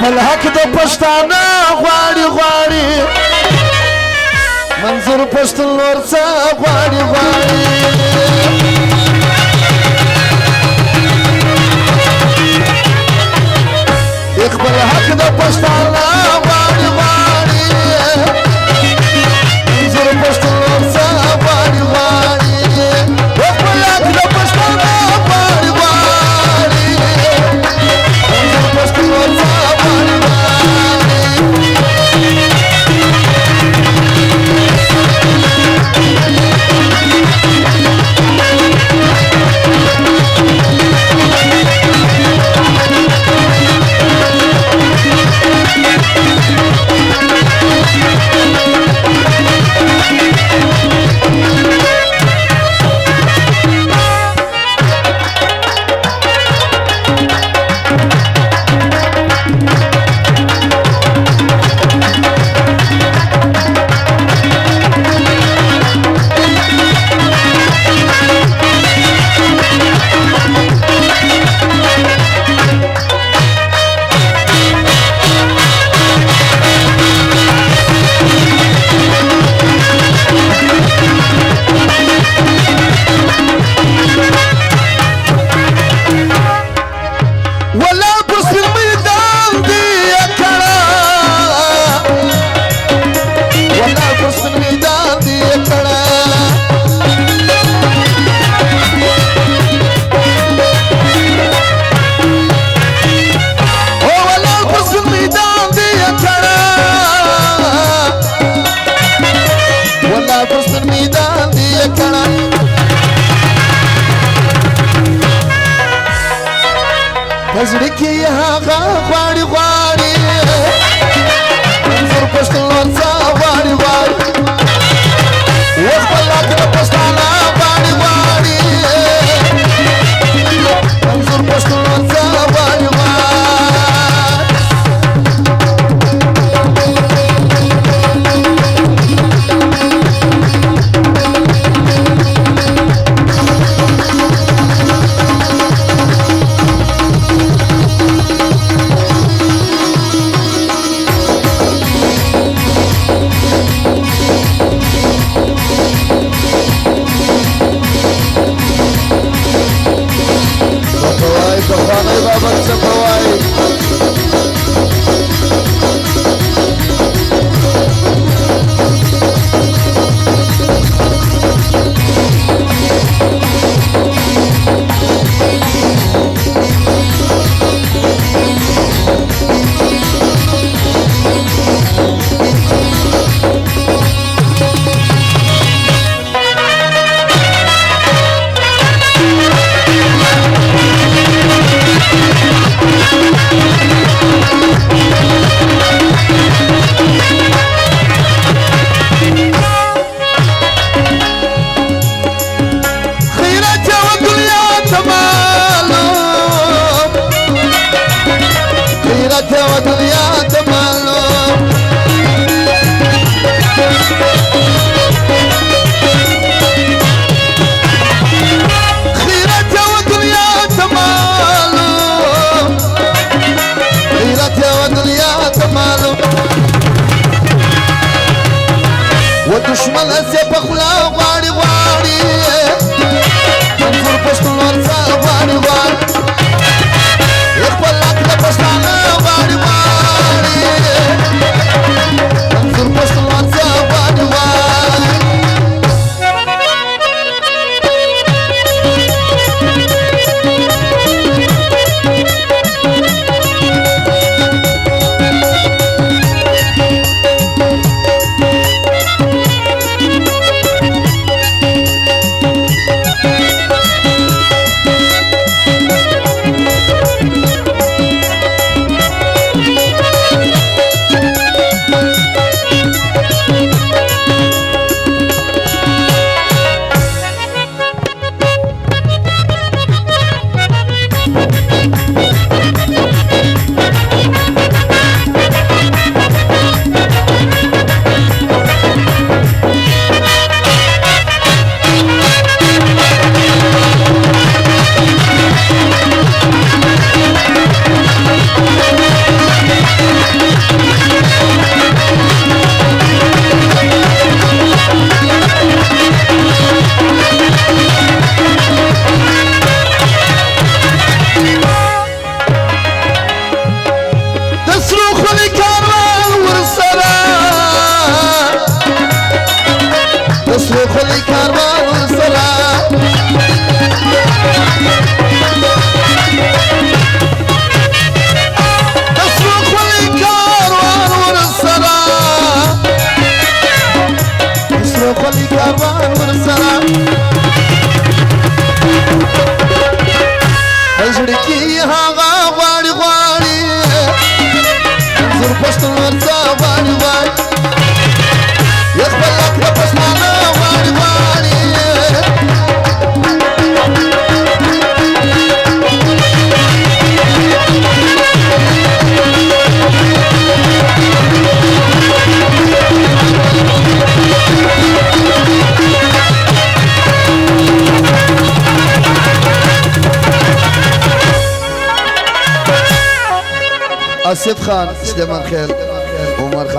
خپل حق د پښتانه غواړي غواړي منظور پښتون نور څه غواړي غواړي خپل حق د پښتانه غواړي غواړي منظور پښتون نور څه غواړي غواړي خپل حق د پښتانه غواړي غواړي منظور پښتون نور څه غواړي زړه کې هغه غواړي غواړي منظور پښتون نور څه غواړي غواړي خپل حق د پښتانه غواړي غواړي منظور پښتون نور څه غواړي دشمن سے بخلا غواړي غواړي منظور پښتون نور څه غواړي غواړي خپل حق د پښتانه غواړي غواړي आसिफ खान, सुलेमान खेल, उमर खान।